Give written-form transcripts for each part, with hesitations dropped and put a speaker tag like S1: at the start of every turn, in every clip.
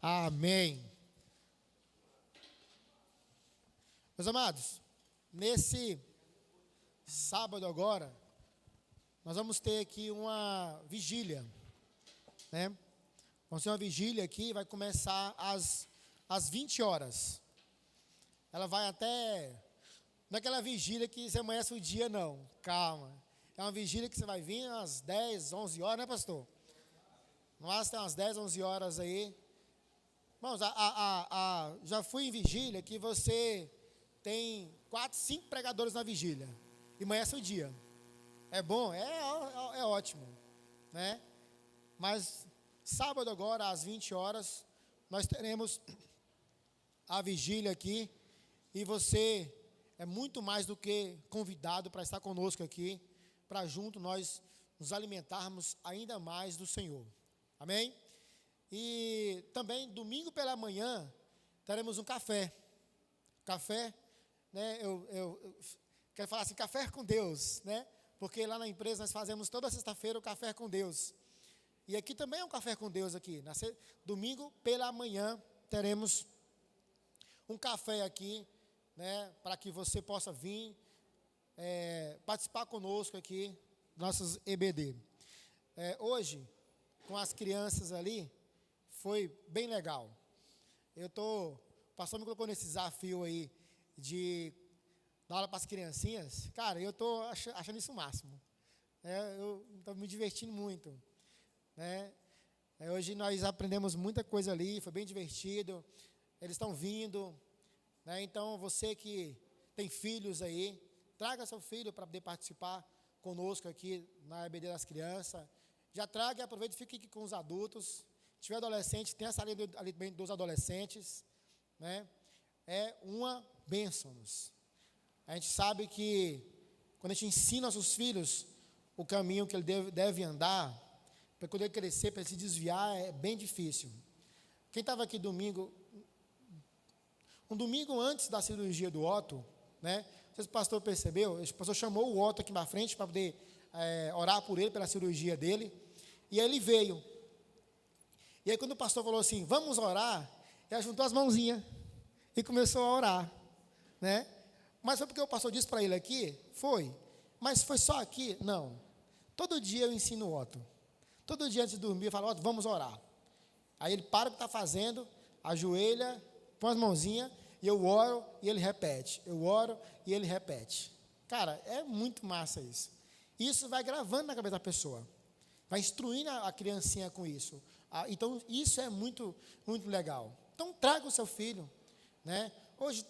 S1: Amém. Meus amados, nesse sábado agora, nós vamos ter aqui uma vigília, né? Vamos ter uma vigília aqui, vai começar às 20 horas. Ela vai até... Não é aquela vigília que você amanhece o dia, não. Calma. É uma vigília que você vai vir às 10, 11 horas, né, pastor? No máximo tem umas 10, 11 horas aí. Irmãos, já fui em vigília que você tem 4, 5 pregadores na vigília. E amanhece o dia. É bom? É ótimo, né? Mas sábado agora, às 20 horas, nós teremos a vigília aqui. E você é muito mais do que convidado para estar conosco aqui, para junto nós nos alimentarmos ainda mais do Senhor. Amém? E também, domingo pela manhã, teremos um café. Café, né? Eu quero falar assim, café com Deus, né? Porque lá na empresa nós fazemos toda sexta-feira o café com Deus. E aqui também é um café com Deus aqui. Domingo pela manhã teremos um café aqui, né? Para que você possa vir participar conosco aqui, nossos EBD. Hoje, com as crianças ali, foi bem legal. O pastor me colocou nesse desafio aí de dar aula para as criancinhas. Cara, eu estou achando isso o máximo. Eu estou me divertindo muito, né? Hoje nós aprendemos muita coisa ali, foi bem divertido. Eles estão vindo, né? Então, você que tem filhos aí, traga seu filho para poder participar conosco aqui na EBD das crianças. Já traga e aproveite e fique aqui com os adultos. Se tiver adolescente, tem essa linha ali dos adolescentes, né? É uma bênção. A gente sabe que quando a gente ensina nossos filhos o caminho que ele deve andar, para quando ele crescer, para ele se desviar, é bem difícil. Quem estava aqui um domingo antes da cirurgia do Otto, né? Não sei se o pastor percebeu, o pastor chamou o Otto aqui na frente para poder orar por ele, pela cirurgia dele. E aí ele veio. E aí quando o pastor falou assim, vamos orar, ele juntou as mãozinhas e começou a orar, né? Mas foi porque o pastor disse para ele aqui? Foi. Mas foi só aqui? Não. Todo dia eu ensino o Otto. Todo dia antes de dormir eu falo, Otto, vamos orar. Aí ele para o que está fazendo, ajoelha, põe as mãozinhas, e eu oro e ele repete. Eu oro e ele repete. Cara, é muito massa isso. Isso vai gravando na cabeça da pessoa. Vai instruindo a criancinha com isso. Então, isso é muito, muito legal. Então, traga o seu filho, né?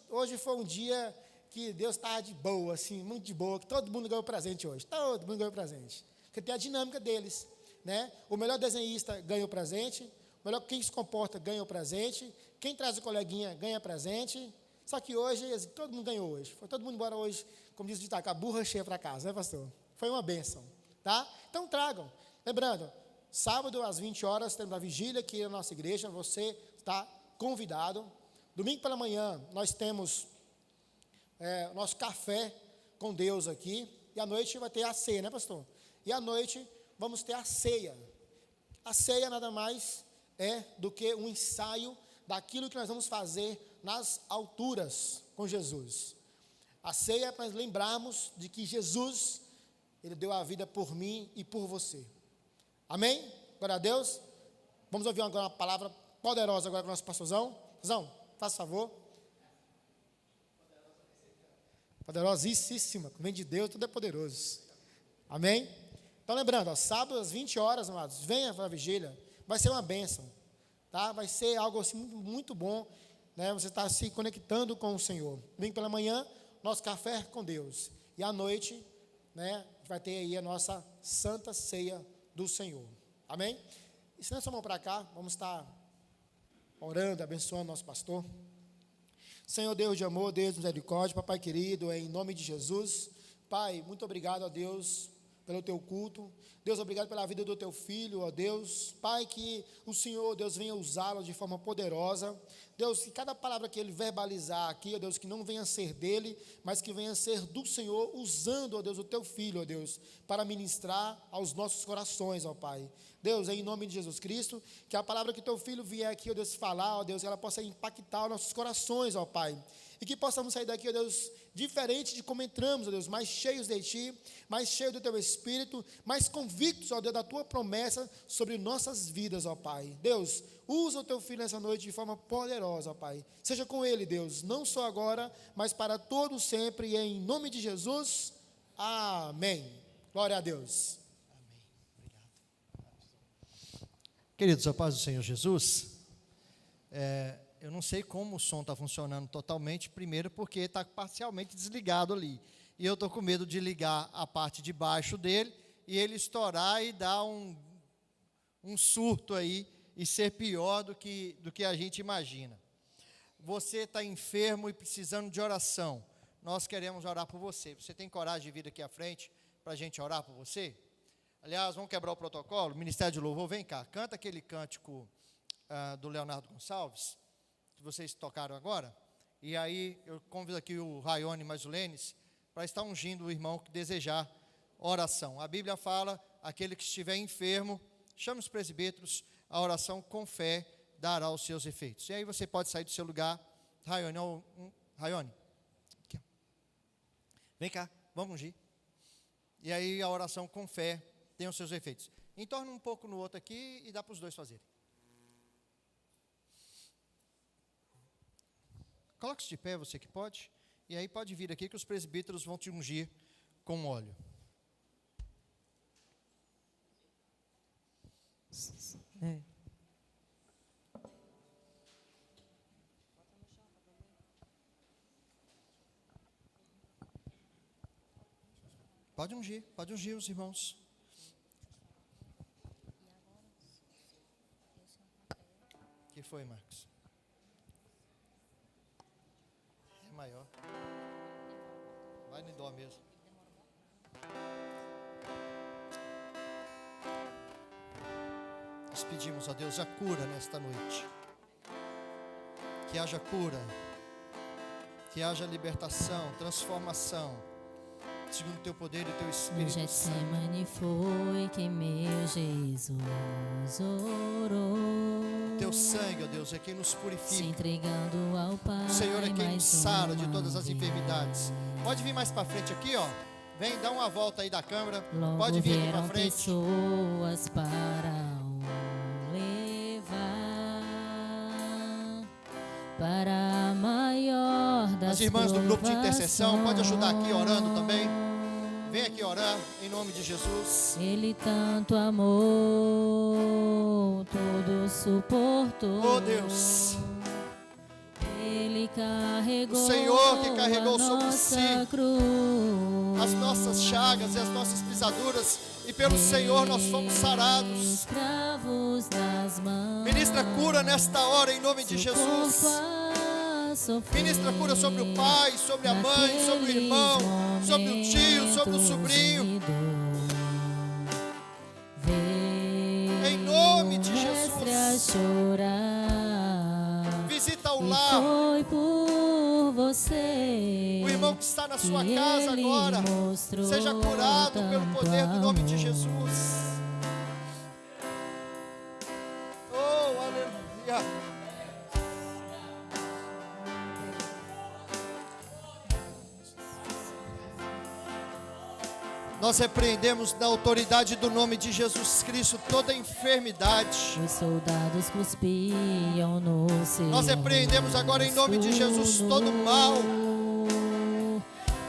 S1: Hoje foi um dia que Deus estava de boa, assim, muito de boa, que todo mundo ganhou presente hoje. Todo mundo ganhou presente. Porque tem a dinâmica deles, né? O melhor desenhista ganha o presente, o melhor quem se comporta ganha o presente, quem traz o coleguinha ganha presente. Só que hoje, todo mundo ganhou hoje. Foi todo mundo embora hoje, como diz o ditado, com a burra cheia para casa, né, pastor? Foi uma bênção, tá? Então tragam. Lembrando, sábado às 20 horas temos a vigília aqui na nossa igreja, você está convidado. Domingo pela manhã nós temos nosso café com Deus aqui, e à noite vai ter a ceia, né, pastor? E à noite vamos ter a ceia. A ceia nada mais é do que um ensaio daquilo que nós vamos fazer nas alturas com Jesus. A ceia é para nós lembrarmos de que Jesus, Ele deu a vida por mim e por você. Amém? Glória a Deus. Vamos ouvir agora uma palavra poderosa agora com o nosso pastorzão. Pastorzão, faça favor. Poderosíssima, vem de Deus, tudo é poderoso. Amém? Então lembrando, sábado às 20 horas, amados, venha para a vigília, vai ser uma bênção, tá? Vai ser algo assim muito, muito bom, né? Você está se conectando com o Senhor. Vem pela manhã, nosso café com Deus, e à noite, né, vai ter aí a nossa santa ceia do Senhor. Amém? Estenda sua mão para cá, vamos estar orando, abençoando nosso pastor. Senhor Deus de amor, Deus de misericórdia, papai querido, em nome de Jesus, Pai, muito obrigado a Deus pelo teu culto. Deus, obrigado pela vida do teu filho, ó Deus. Pai, que o Senhor, Deus, venha usá-lo de forma poderosa. Deus, que cada palavra que ele verbalizar aqui, ó Deus, que não venha ser dele, mas que venha ser do Senhor, usando, ó Deus, o teu filho, ó Deus, para ministrar aos nossos corações, ó Pai. Deus, em nome de Jesus Cristo, que a palavra que teu filho vier aqui, ó Deus, falar, ó Deus, ela possa impactar os nossos corações, ó Pai. E que possamos sair daqui, ó Deus, diferente de como entramos, ó Deus, mais cheios de Ti, mais cheios do Teu Espírito, mais convictos, ó Deus, da Tua promessa sobre nossas vidas, ó Pai. Deus, usa o Teu Filho nessa noite de forma poderosa, ó Pai. Seja com Ele, Deus, não só agora, mas para todos sempre, e em nome de Jesus, amém. Glória a Deus.
S2: Queridos, a paz do Senhor Jesus, eu não sei como o som está funcionando totalmente, primeiro porque está parcialmente desligado ali, e eu estou com medo de ligar a parte de baixo dele, e ele estourar e dar um surto aí, e ser pior do que a gente imagina. Você está enfermo e precisando de oração, nós queremos orar por você. Você tem coragem de vir aqui à frente, para a gente orar por você? Aliás, vamos quebrar o protocolo. Ministério de Louvor, vem cá, canta aquele cântico do Leonardo Gonçalves, que vocês tocaram agora, e aí eu convido aqui o Raione Mazulenes, para estar ungindo o irmão que desejar oração. A Bíblia fala, aquele que estiver enfermo, chame os presbíteros, a oração com fé dará os seus efeitos. E aí você pode sair do seu lugar, Raione, aqui, ó. Vem cá, vamos ungir. E aí a oração com fé tem os seus efeitos. Entorna um pouco no outro aqui e dá para os dois fazerem. Coloque-se de pé, você que pode. E aí pode vir aqui que os presbíteros vão te ungir com óleo. Pode ungir os irmãos. O que foi, Marcos? É maior. Vai no dó mesmo. Nós pedimos a Deus a cura nesta noite. Que haja cura. Que haja libertação, transformação. Segundo o teu poder e o teu Espírito Santo.
S3: Getsemane foi que meu Jesus orou.
S2: Teu sangue, ó Deus, é quem nos
S3: Se
S2: purifica.
S3: entregando ao Pai.
S2: O Senhor é quem nos
S3: mais
S2: sara de
S3: uma
S2: todas as
S3: vez.
S2: enfermidades. Pode vir mais para frente aqui, ó. Vem, dá uma volta aí da câmera.
S3: Logo
S2: Pode vir aqui para
S3: vieram
S2: frente.
S3: pessoas para o levar para a maior das
S2: As irmãs do grupo de intercessão, pode ajudar aqui orando também.
S3: provações.
S2: Vem aqui orar em nome de Jesus.
S3: Ele tanto amou, tudo suportou.
S2: Oh, Deus.
S3: Ele carregou
S2: O Senhor que carregou
S3: a
S2: sobre
S3: nossa
S2: si
S3: cruz.
S2: as nossas chagas e as nossas pisaduras, e pelo Senhor nós fomos sarados.
S3: Escravos nas mãos.
S2: Ministra cura nesta hora em nome de Jesus. Ministra cura sobre o pai, sobre a mãe, sobre o irmão, sobre o tio, sobre o sobrinho. Em nome de Jesus. Visita o lar.
S3: Foi por você.
S2: O irmão que está na sua
S3: que
S2: casa
S3: ele
S2: agora,
S3: mostrou
S2: seja curado pelo
S3: tanto
S2: poder do nome de
S3: amor.
S2: Jesus. Oh, aleluia. Nós repreendemos na autoridade do nome de Jesus Cristo toda enfermidade.
S3: Os soldados cuspiam no seu
S2: Nós repreendemos agora em nome de Jesus todo mal.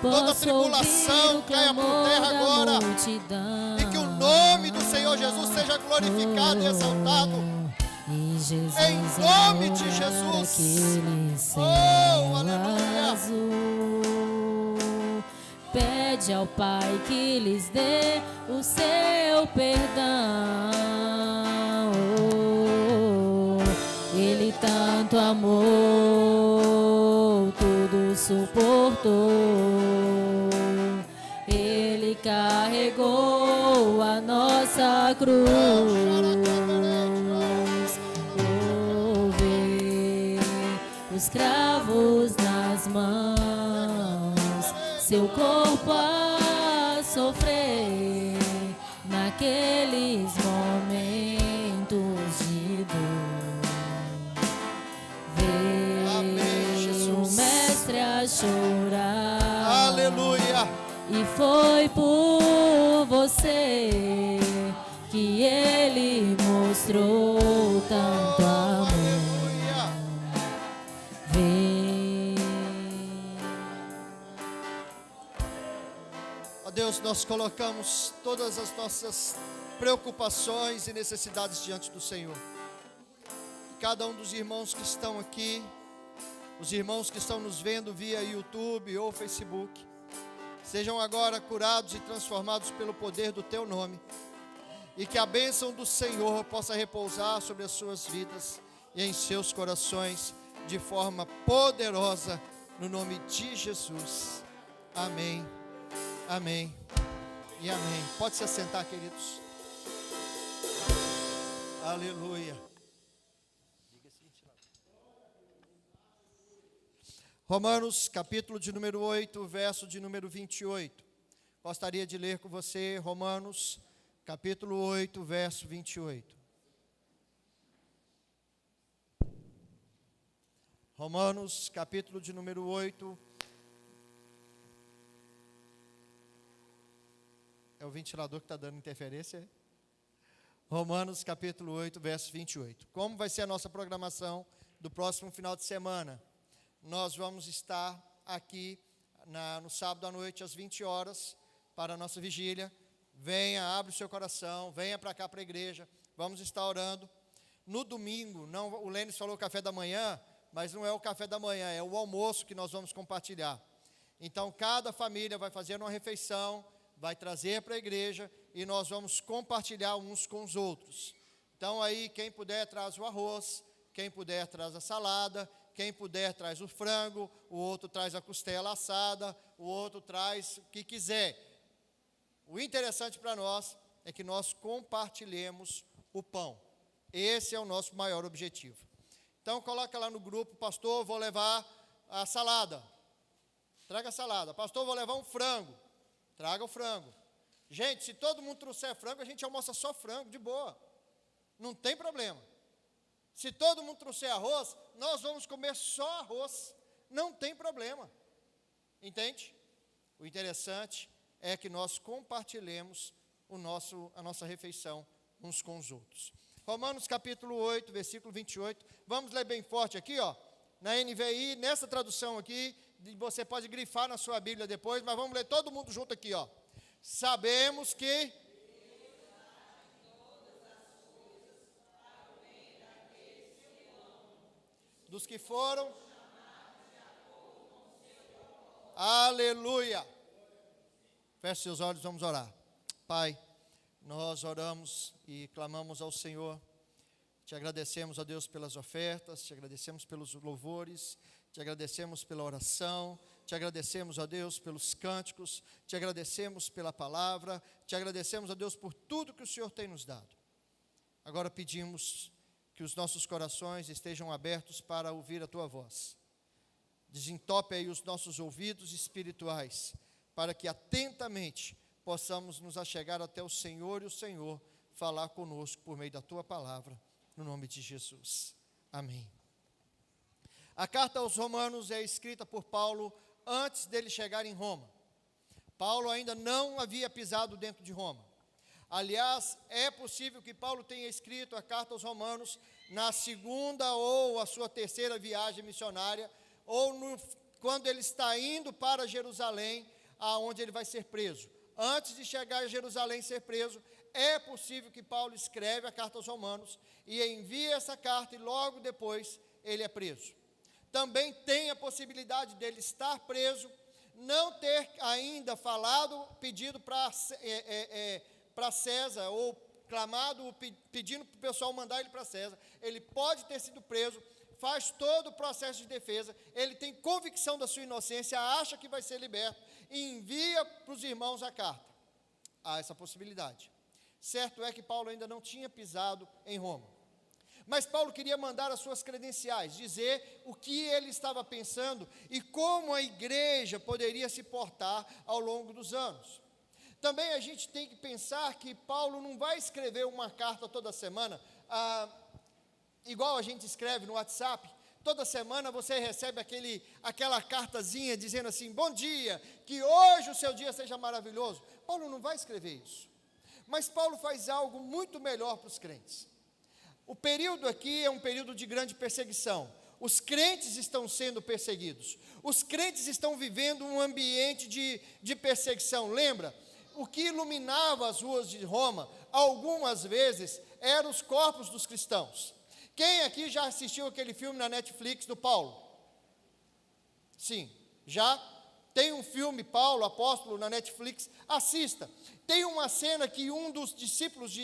S2: Toda tribulação caia por terra agora. E que o nome do Senhor Jesus seja glorificado e exaltado. Em nome de Jesus. Oh, aleluia.
S3: Pede ao Pai que lhes dê o seu perdão. Ele tanto amou, tudo suportou. Ele carregou a nossa cruz. os cravos nas mãos, seu corpo a sofrer naqueles momentos de dor. Veio o mestre a chorar.
S2: Aleluia.
S3: E foi por você que ele mostrou tanto amor. Vem.
S2: Ó Deus, nós colocamos todas as nossas preocupações e necessidades diante do Senhor. Cada um dos irmãos que estão aqui, os irmãos que estão nos vendo via YouTube ou Facebook, sejam agora curados e transformados pelo poder do Teu nome. E que a bênção do Senhor possa repousar sobre as suas vidas e em seus corações de forma poderosa, no nome de Jesus. Amém, amém e amém. Pode se assentar, queridos. Aleluia. Romanos, capítulo de número 8, verso de número 28. Gostaria de ler com você Romanos, capítulo 8, verso 28. Romanos, capítulo de número 8. É o ventilador que está dando interferência? Romanos, capítulo 8, verso 28. Como vai ser a nossa programação do próximo final de semana? Nós vamos estar aqui no sábado à noite, às 20 horas, para a nossa vigília. Venha, abre o seu coração, venha para cá para a igreja, vamos estar orando. No domingo, o Lênis falou café da manhã, mas não é o café da manhã, é o almoço que nós vamos compartilhar. Então, cada família vai fazer uma refeição, vai trazer para a igreja e nós vamos compartilhar uns com os outros. Então, aí, quem puder traz o arroz, quem puder traz a salada, quem puder traz o frango, o outro traz a costela assada, o outro traz o que quiser. O interessante para nós é que nós compartilhemos o pão. Esse é o nosso maior objetivo. Então, coloca lá no grupo: pastor, vou levar a salada. Traga a salada. Pastor, vou levar um frango. Traga o frango. Gente, se todo mundo trouxer frango, a gente almoça só frango, de boa. Não tem problema. Se todo mundo trouxer arroz, nós vamos comer só arroz. Não tem problema. Entende? O interessante é que nós compartilhemos a nossa refeição uns com os outros. Romanos capítulo 8, versículo 28. Vamos ler bem forte aqui, ó. Na NVI, nessa tradução aqui, você pode grifar na sua Bíblia depois, mas vamos ler todo mundo junto aqui, ó. Sabemos que dos que foram, aleluia. Feche seus olhos, vamos orar. Pai, nós oramos e clamamos ao Senhor. Te agradecemos, ó Deus, pelas ofertas, te agradecemos pelos louvores, te agradecemos pela oração, te agradecemos, ó Deus, pelos cânticos, te agradecemos pela palavra, te agradecemos, ó Deus, por tudo que o Senhor tem nos dado. Agora pedimos que os nossos corações estejam abertos para ouvir a Tua voz. Desentope aí os nossos ouvidos espirituais, para que atentamente possamos nos achegar até o Senhor e o Senhor falar conosco por meio da Tua palavra, no nome de Jesus. Amém. A carta aos Romanos é escrita por Paulo antes dele chegar em Roma. Paulo ainda não havia pisado dentro de Roma. Aliás, é possível que Paulo tenha escrito a carta aos Romanos na segunda ou a sua terceira viagem missionária, ou quando ele está indo para Jerusalém, aonde ele vai ser preso. Antes de chegar a Jerusalém e ser preso, é possível que Paulo escreve a carta aos Romanos e envia essa carta e logo depois ele é preso. Também tem a possibilidade dele estar preso, não ter ainda falado, pedido para César, ou clamado, pedindo para o pessoal mandar ele para César. Ele pode ter sido preso, faz todo o processo de defesa, ele tem convicção da sua inocência, acha que vai ser liberto, e envia para os irmãos a carta. Há essa possibilidade. Certo é que Paulo ainda não tinha pisado em Roma. Mas Paulo queria mandar as suas credenciais, dizer o que ele estava pensando e como a igreja poderia se portar ao longo dos anos. Também a gente tem que pensar que Paulo não vai escrever uma carta toda semana, igual a gente escreve no WhatsApp. Toda semana você recebe aquela cartazinha dizendo assim: bom dia, que hoje o seu dia seja maravilhoso. Paulo não vai escrever isso. Mas Paulo faz algo muito melhor para os crentes. O período aqui é um período de grande perseguição. Os crentes estão sendo perseguidos. Os crentes estão vivendo um ambiente de perseguição. Lembra? O que iluminava as ruas de Roma, algumas vezes, eram os corpos dos cristãos. Quem aqui já assistiu aquele filme na Netflix do Paulo? Sim, já? Tem um filme, Paulo, apóstolo, na Netflix, assista. Tem uma cena que um dos discípulos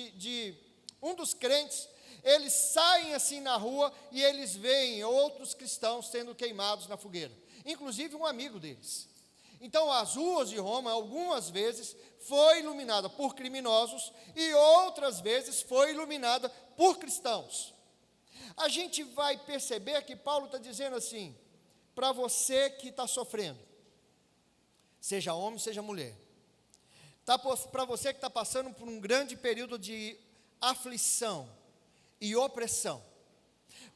S2: um dos crentes, eles saem assim na rua e eles veem outros cristãos sendo queimados na fogueira. Inclusive um amigo deles. Então as ruas de Roma, algumas vezes, foi iluminada por criminosos e outras vezes foi iluminada por cristãos. A gente vai perceber que Paulo está dizendo assim, para você que está sofrendo, seja homem, seja mulher, para você que está passando por um grande período de aflição e opressão,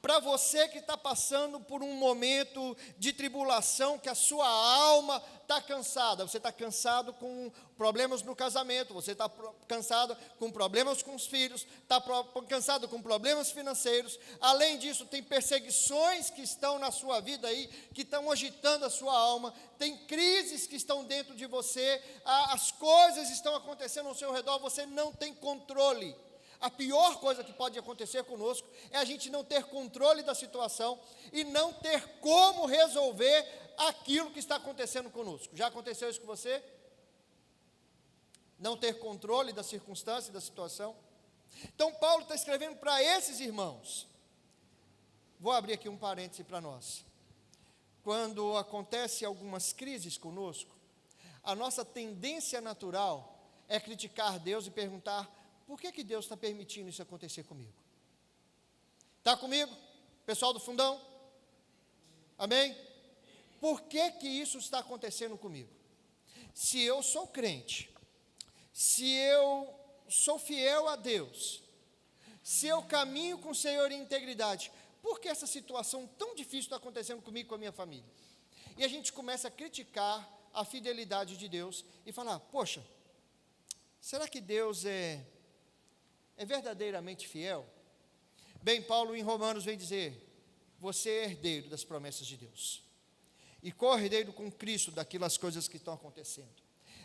S2: para você que está passando por um momento de tribulação, que a sua alma está cansada, você está cansado com problemas no casamento, você está cansado com problemas com os filhos, está cansado com problemas financeiros, além disso tem perseguições que estão na sua vida aí, que estão agitando a sua alma, tem crises que estão dentro de você, as coisas estão acontecendo ao seu redor, você não tem controle. A pior coisa que pode acontecer conosco é a gente não ter controle da situação e não ter como resolver aquilo que está acontecendo conosco. Já aconteceu isso com você? Não ter controle da circunstância e da situação? Então Paulo está escrevendo para esses irmãos. Vou abrir aqui um parêntese para nós. Quando acontecem algumas crises conosco, a nossa tendência natural é criticar Deus e perguntar: por que Deus está permitindo isso acontecer comigo? Está comigo? Pessoal do fundão? Amém? Por que isso está acontecendo comigo? Se eu sou crente, se eu sou fiel a Deus, se eu caminho com o Senhor em integridade, por que essa situação tão difícil está acontecendo comigo e com a minha família? E a gente começa a criticar a fidelidade de Deus e falar: poxa, será que Deus é verdadeiramente fiel? Bem, Paulo em Romanos vem dizer: você é herdeiro das promessas de Deus e co-herdeiro com Cristo daquelas coisas que estão acontecendo.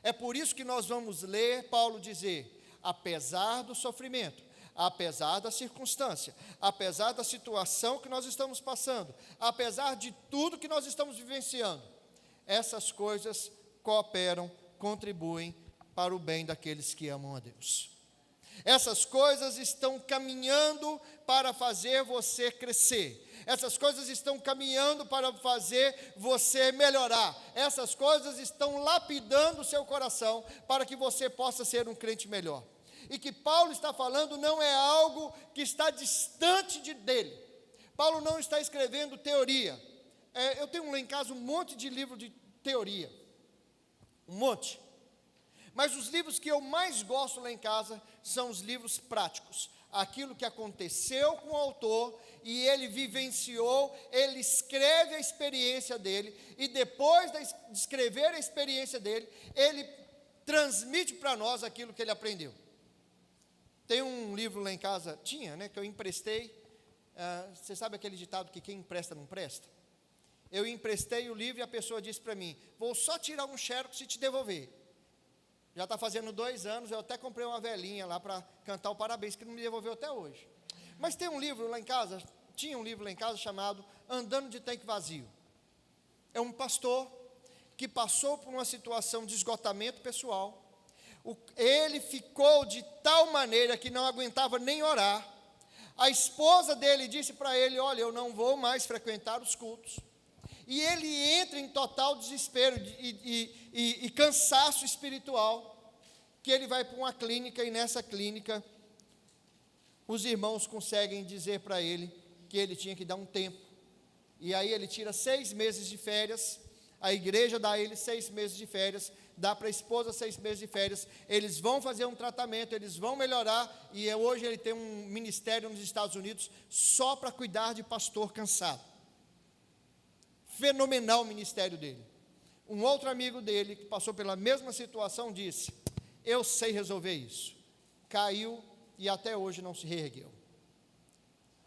S2: É por isso que nós vamos ler Paulo dizer: apesar do sofrimento, apesar da circunstância, apesar da situação que nós estamos passando, apesar de tudo que nós estamos vivenciando, essas coisas cooperam, contribuem para o bem daqueles que amam a Deus. Essas coisas estão caminhando para fazer você crescer. Essas coisas estão caminhando para fazer você melhorar. Essas coisas estão lapidando o seu coração para que você possa ser um crente melhor. E que Paulo está falando não é algo que está distante dele. Paulo não está escrevendo teoria. Eu tenho lá em casa um monte de livro de teoria. Um monte. Mas os livros que eu mais gosto lá em casa são os livros práticos. Aquilo que aconteceu com o autor e ele vivenciou, ele escreve a experiência dele e depois de escrever a experiência dele, ele transmite para nós aquilo que ele aprendeu. Tem um livro lá em casa, que eu emprestei. Você sabe aquele ditado que quem empresta não presta? Eu emprestei o livro e a pessoa disse para mim: vou só tirar um xerox e te devolver. Já está fazendo 2 anos, eu até comprei uma velhinha lá para cantar o parabéns, que não me devolveu até hoje. Mas tem um livro lá em casa, tinha um livro lá em casa chamado Andando de Tanque Vazio. É um pastor que passou por uma situação de esgotamento pessoal. Ele ficou de tal maneira que não aguentava nem orar. A esposa dele disse para ele: olha, eu não vou mais frequentar os cultos. E ele entra em total desespero e cansaço espiritual, que ele vai para uma clínica, e nessa clínica os irmãos conseguem dizer para ele que ele tinha que dar um tempo. E aí ele tira 6 meses de férias, a igreja dá a ele 6 meses de férias, dá para a esposa 6 meses de férias, eles vão fazer um tratamento, eles vão melhorar, e hoje ele tem um ministério nos Estados Unidos só para cuidar de pastor cansado. Fenomenal o ministério dele. Um outro amigo dele, que passou pela mesma situação, disse: eu sei resolver isso. Caiu e até hoje não se reergueu.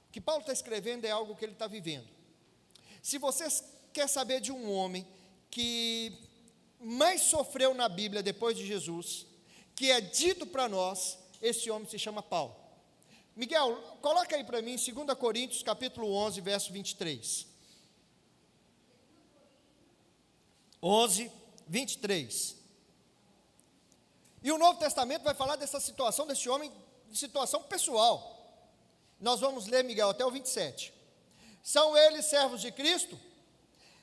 S2: O que Paulo está escrevendo é algo que ele está vivendo. Se você quer saber de um homem que mais sofreu na Bíblia depois de Jesus, que é dito para nós, esse homem se chama Paulo. Miguel, coloca aí para mim 2 Coríntios capítulo 11, verso 23. 11, 23. E o Novo Testamento vai falar dessa situação desse homem, de situação pessoal. Nós vamos ler, Miguel, até o 27. São eles servos de Cristo?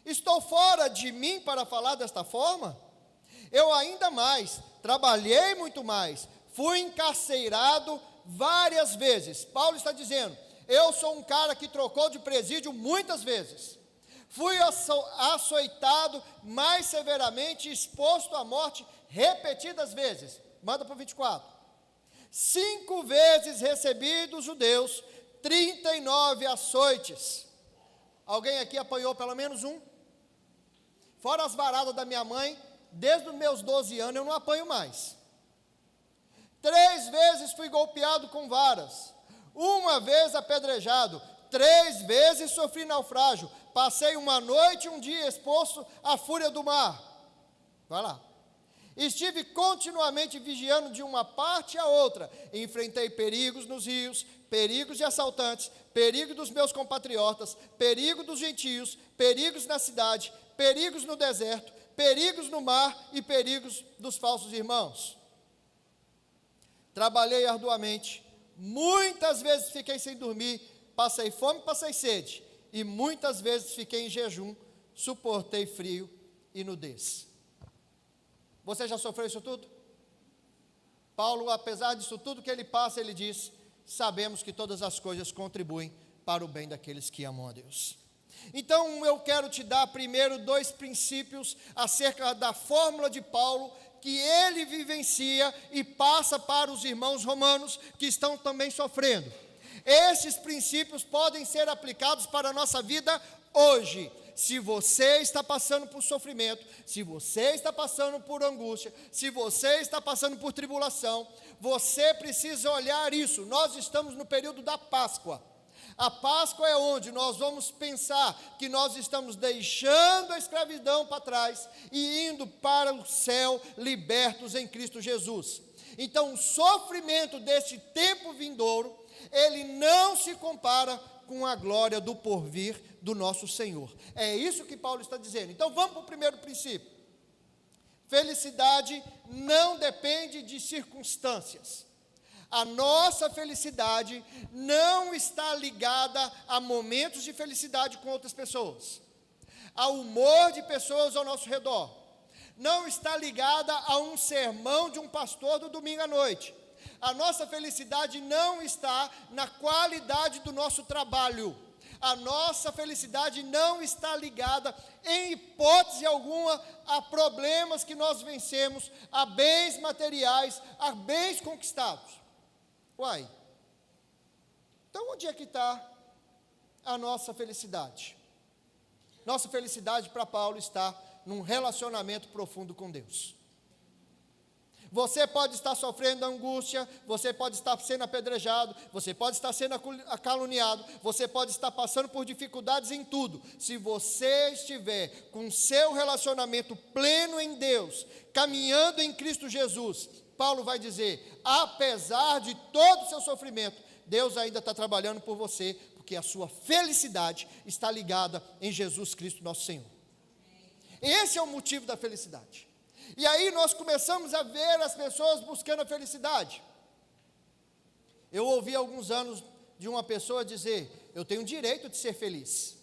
S2: Estou fora de mim para falar desta forma? Eu ainda mais, trabalhei muito mais, fui encarcerado várias vezes. Paulo está dizendo: eu sou um cara que trocou de presídio muitas vezes. Fui açoitado mais severamente, exposto à morte repetidas vezes. Manda para o 24. 5 vezes recebi dos judeus 39 açoites. Alguém aqui apanhou pelo menos um? Fora as varadas da minha mãe, desde os meus 12 anos eu não apanho mais. 3 vezes fui golpeado com varas. 1 vez apedrejado. 3 vezes sofri naufrágio. Passei uma noite e um dia exposto à fúria do mar. Vai lá. Estive continuamente vigiando de uma parte a outra. Enfrentei perigos nos rios, perigos de assaltantes, perigo dos meus compatriotas, perigo dos gentios, perigos na cidade, perigos no deserto, perigos no mar e perigos dos falsos irmãos. Trabalhei arduamente, muitas vezes fiquei sem dormir, passei fome, passei sede, e muitas vezes fiquei em jejum, suportei frio e nudez. Você já sofreu isso tudo? Paulo, apesar disso tudo que ele passa, ele diz: sabemos que todas as coisas contribuem para o bem daqueles que amam a Deus. Então eu quero te dar primeiro 2 princípios acerca da fórmula de Paulo, que ele vivencia e passa para os irmãos romanos que estão também sofrendo. Esses princípios podem ser aplicados para a nossa vida hoje. Se você está passando por sofrimento, se você está passando por angústia, se você está passando por tribulação, você precisa olhar isso. Nós estamos no período da Páscoa. A Páscoa é onde nós vamos pensar que nós estamos deixando a escravidão para trás e indo para o céu, libertos em Cristo Jesus. Então, o sofrimento deste tempo vindouro, ele não se compara com a glória do porvir do nosso Senhor. É isso que Paulo está dizendo. Então vamos para o primeiro princípio. Felicidade não depende de circunstâncias. A nossa felicidade não está ligada a momentos de felicidade com outras pessoas, ao humor de pessoas ao nosso redor. Não está ligada a um sermão de um pastor do domingo à noite. A nossa felicidade não está na qualidade do nosso trabalho. A nossa felicidade não está ligada, em hipótese alguma, a problemas que nós vencemos, a bens materiais, a bens conquistados. Uai, então onde é que está a nossa felicidade? Nossa felicidade para Paulo está num relacionamento profundo com Deus. Você pode estar sofrendo angústia, você pode estar sendo apedrejado, você pode estar sendo caluniado, você pode estar passando por dificuldades em tudo. Se você estiver com seu relacionamento pleno em Deus, caminhando em Cristo Jesus, Paulo vai dizer: apesar de todo o seu sofrimento, Deus ainda está trabalhando por você, porque a sua felicidade está ligada em Jesus Cristo nosso Senhor. Esse é o motivo da felicidade. E aí nós começamos a ver as pessoas buscando a felicidade. Eu ouvi há alguns anos de uma pessoa dizer: eu tenho direito de ser feliz.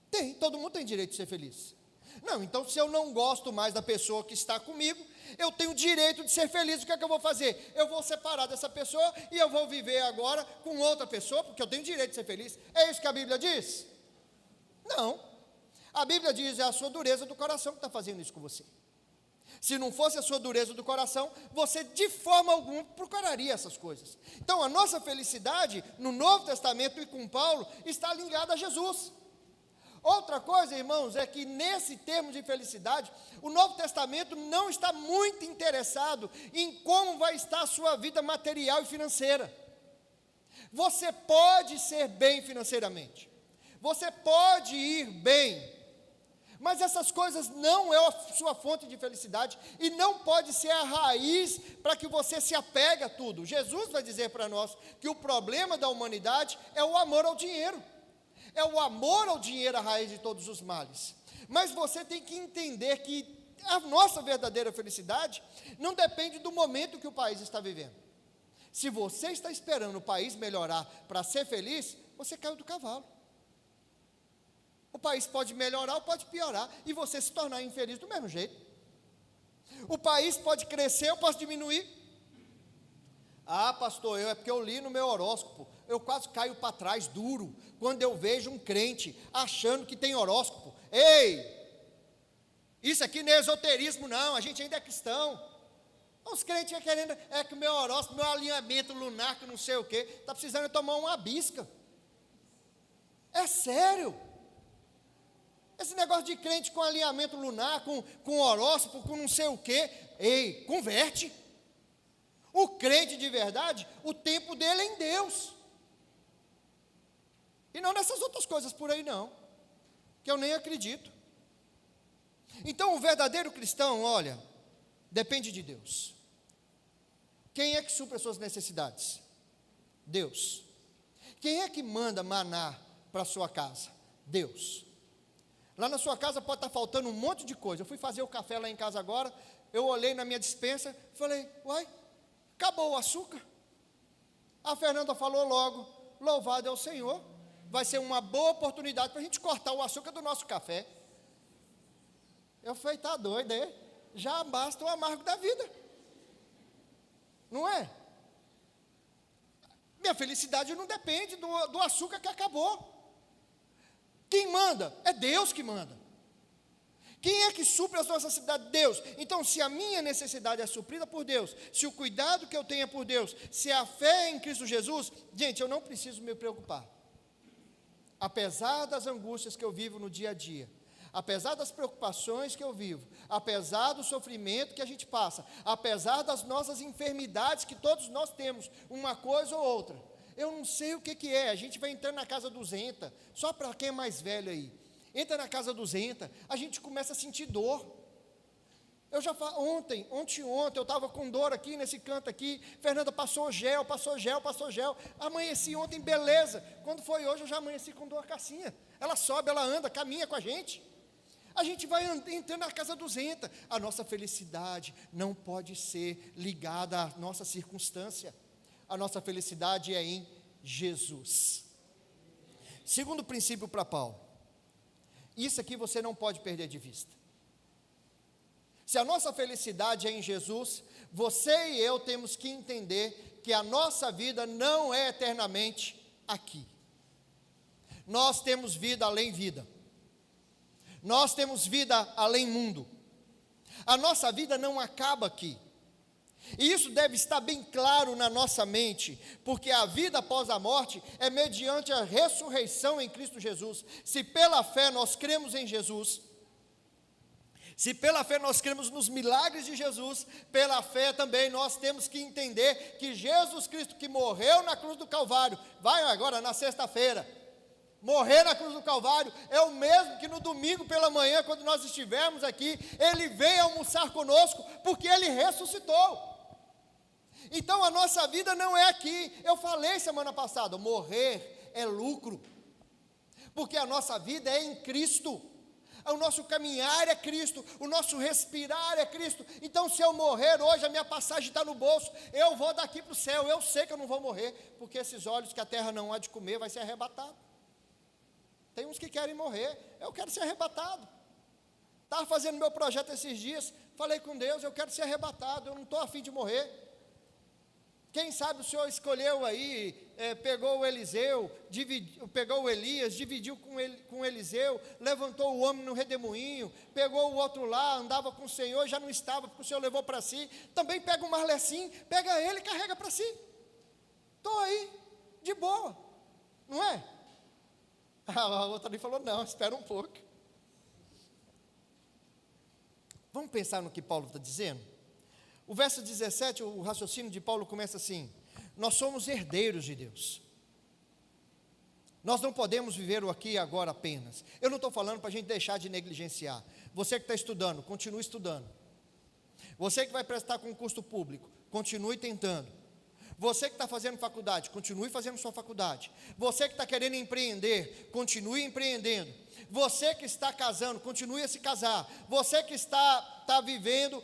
S2: Tem, todo mundo tem direito de ser feliz. Não, então se eu não gosto mais da pessoa que está comigo, Eu tenho o direito de ser feliz. O que é que eu vou fazer? Eu vou separar dessa pessoa e eu vou viver agora com outra pessoa, porque eu tenho o direito de ser feliz. É isso que a Bíblia diz? Não. A Bíblia diz, é a sua dureza do coração que está fazendo isso com você. Se não fosse a sua dureza do coração, você de forma alguma procuraria essas coisas. Então a nossa felicidade no Novo Testamento e com Paulo está ligada a Jesus. Outra coisa, irmãos, é que nesse termo de felicidade, o Novo Testamento não está muito interessado em como vai estar a sua vida material e financeira. Você pode ser bem financeiramente, você pode ir bem, mas essas coisas não é a sua fonte de felicidade e não pode ser a raiz para que você se apegue a tudo. Jesus vai dizer para nós que o problema da humanidade é o amor ao dinheiro. É o amor ao dinheiro a raiz de todos os males. Mas você tem que entender que a nossa verdadeira felicidade não depende do momento que o país está vivendo. Se você está esperando o país melhorar para ser feliz, você caiu do cavalo. O país pode melhorar ou pode piorar, e você se tornar infeliz do mesmo jeito. O país pode crescer ou pode diminuir. Ah, pastor, é porque eu li no meu horóscopo. Eu quase caio para trás duro quando eu vejo um crente achando que tem horóscopo. Ei, isso aqui não é esoterismo não, a gente ainda é cristão. Os crentes querendo, é que o meu horóscopo, meu alinhamento lunar, que não sei o quê, está precisando tomar uma bisca. É sério. Esse negócio de crente com alinhamento lunar, com horóscopo, com não sei o quê, ei, converte. O crente de verdade, o tempo dele é em Deus. E não nessas outras coisas por aí não, que eu nem acredito. Então o verdadeiro cristão, olha, depende de Deus. Quem é que supre as suas necessidades? Deus. Quem é que manda maná para a sua casa? Deus. Lá na sua casa pode estar faltando um monte de coisa. Eu fui fazer o café lá em casa agora, eu olhei na minha despensa, falei, uai, acabou o açúcar. A Fernanda falou logo, louvado é o Senhor. Vai ser uma boa oportunidade para a gente cortar o açúcar do nosso café. Eu falei, está doido, é? Já basta o amargo da vida. Não é? Minha felicidade não depende do açúcar que acabou. Quem manda? É Deus que manda. Quem é que supre as nossas necessidades? Deus. Então, se a minha necessidade é suprida por Deus, se o cuidado que eu tenho é por Deus, se a fé é em Cristo Jesus, gente, eu não preciso me preocupar. Apesar das angústias que eu vivo no dia a dia, apesar das preocupações que eu vivo, apesar do sofrimento que a gente passa, apesar das nossas enfermidades que todos nós temos, uma coisa ou outra, eu não sei o que é, a gente vai entrando na casa 200, só para quem é mais velho aí, entra na casa 200, a gente começa a sentir dor. Eu já ontem eu estava com dor aqui nesse canto aqui, Fernanda passou gel, amanheci ontem, beleza, quando foi hoje eu já amanheci com dor cassinha, ela sobe, ela anda, caminha com a gente vai entrando na casa 200, a nossa felicidade não pode ser ligada à nossa circunstância, a nossa felicidade é em Jesus. Segundo princípio para Paulo, isso aqui você não pode perder de vista. Se a nossa felicidade é em Jesus, você e eu temos que entender que a nossa vida não é eternamente aqui. Nós temos vida além vida. Nós temos vida além mundo. A nossa vida não acaba aqui. E isso deve estar bem claro na nossa mente, porque a vida após a morte é mediante a ressurreição em Cristo Jesus. Se pela fé nós cremos em Jesus, se pela fé nós cremos nos milagres de Jesus, pela fé também nós temos que entender que Jesus Cristo que morreu na cruz do Calvário, vai agora na sexta-feira, morrer na cruz do Calvário, é o mesmo que no domingo pela manhã, quando nós estivermos aqui, Ele veio almoçar conosco, porque Ele ressuscitou. Então a nossa vida não é aqui, eu falei semana passada, morrer é lucro, porque a nossa vida é em Cristo. O nosso caminhar é Cristo, o nosso respirar é Cristo. Então se eu morrer hoje, a minha passagem está no bolso, eu vou daqui para o céu, eu sei que eu não vou morrer, porque esses olhos que a terra não há de comer, vai ser arrebatado. Tem uns que querem morrer, eu quero ser arrebatado. Estava fazendo meu projeto esses dias, falei com Deus, eu quero ser arrebatado, eu não estou a fim de morrer. Quem sabe o Senhor escolheu aí, pegou o Eliseu, pegou o Elias, dividiu com o Eliseu, levantou o homem no redemoinho, pegou o outro lá, andava com o Senhor, já não estava, porque o Senhor levou para si. Também pega o Marlecim, pega ele e carrega para si. Estou aí, de boa, não é? A outra ali falou, não, espera um pouco. Vamos pensar no que Paulo está dizendo? O verso 17, o raciocínio de Paulo começa assim: nós somos herdeiros de Deus. Nós não podemos viver o aqui e agora apenas. Eu não estou falando para a gente deixar de negligenciar. Você que está estudando, continue estudando. Você que vai prestar concurso público, continue tentando. Você que está fazendo faculdade, continue fazendo sua faculdade. Você que está querendo empreender, continue empreendendo. Você que está casando, continue a se casar. Você que está vivendo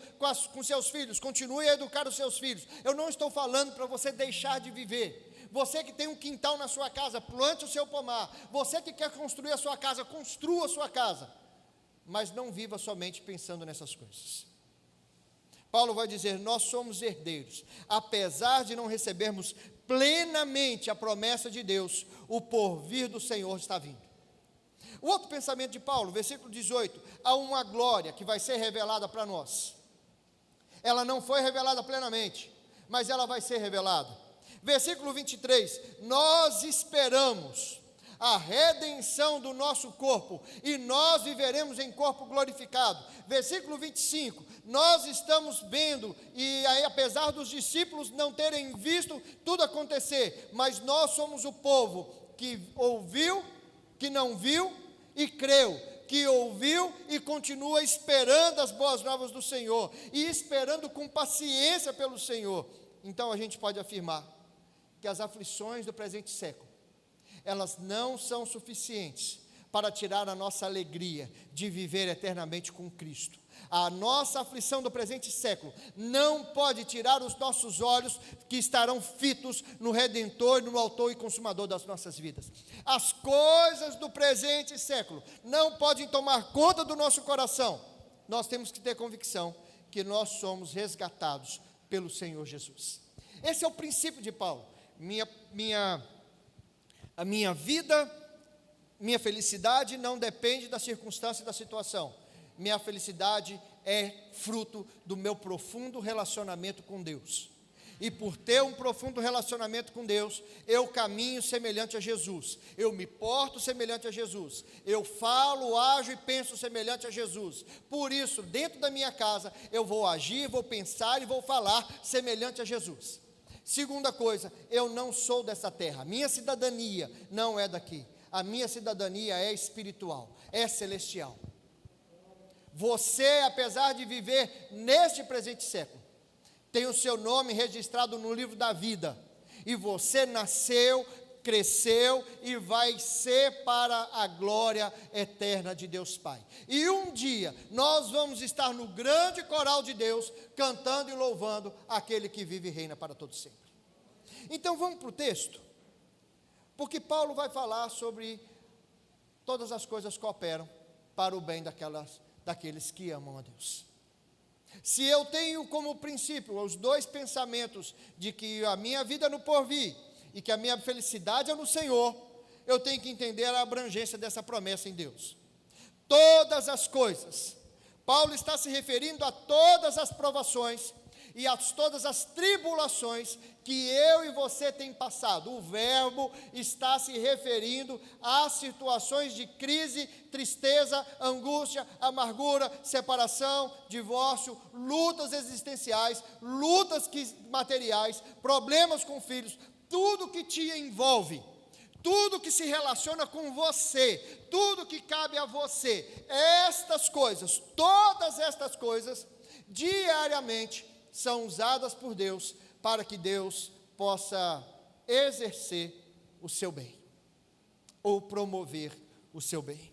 S2: com seus filhos, continue a educar os seus filhos. Eu não estou falando para você deixar de viver. Você que tem um quintal na sua casa, plante o seu pomar. Você que quer construir a sua casa, construa a sua casa. Mas não viva somente pensando nessas coisas. Paulo vai dizer, nós somos herdeiros. Apesar de não recebermos plenamente a promessa de Deus, o porvir do Senhor está vindo. O outro pensamento de Paulo, versículo 18, há uma glória que vai ser revelada para nós. Ela não foi revelada plenamente, mas ela vai ser revelada. Versículo 23, nós esperamos a redenção do nosso corpo, e nós viveremos em corpo glorificado. Versículo 25, nós estamos vendo, e aí, apesar dos discípulos não terem visto tudo acontecer, mas nós somos o povo que ouviu, que não viu e creu, que ouviu e continua esperando as boas novas do Senhor, e esperando com paciência pelo Senhor. Então a gente pode afirmar que as aflições do presente século, elas não são suficientes para tirar a nossa alegria de viver eternamente com Cristo. A nossa aflição do presente século não pode tirar os nossos olhos que estarão fitos no Redentor, no Autor e Consumador das nossas vidas. As coisas do presente século não podem tomar conta do nosso coração. Nós temos que ter convicção que nós somos resgatados pelo Senhor Jesus. Esse é o princípio de Paulo. A minha vida, minha felicidade não depende da circunstância e da situação. Minha felicidade é fruto do meu profundo relacionamento com Deus. E por ter um profundo relacionamento com Deus, eu caminho semelhante a Jesus. Eu me porto semelhante a Jesus. Eu falo, ajo e penso semelhante a Jesus. Por isso, dentro da minha casa, eu vou agir, vou pensar e vou falar semelhante a Jesus. Segunda coisa, eu não sou dessa terra. Minha cidadania não é daqui. A minha cidadania é espiritual, é celestial. Você, apesar de viver neste presente século, tem o seu nome registrado no livro da vida. E você nasceu, cresceu e vai ser para a glória eterna de Deus Pai. E um dia nós vamos estar no grande coral de Deus, cantando e louvando aquele que vive e reina para todo sempre. Então vamos para o texto, porque Paulo vai falar sobre todas as coisas que cooperam para o bem daqueles que amam a Deus. Se eu tenho como princípio os dois pensamentos de que a minha vida é no porvir e que a minha felicidade é no Senhor, eu tenho que entender a abrangência dessa promessa em Deus. Todas as coisas, Paulo está se referindo a todas as provações e a todas as tribulações que eu e você tem passado. O verbo está se referindo a situações de crise, tristeza, angústia, amargura, separação, divórcio, lutas existenciais, lutas materiais, problemas com filhos, tudo que te envolve, tudo que se relaciona com você, tudo que cabe a você. Estas coisas, todas estas coisas, diariamente são usadas por Deus para que Deus possa exercer o seu bem, ou promover o seu bem.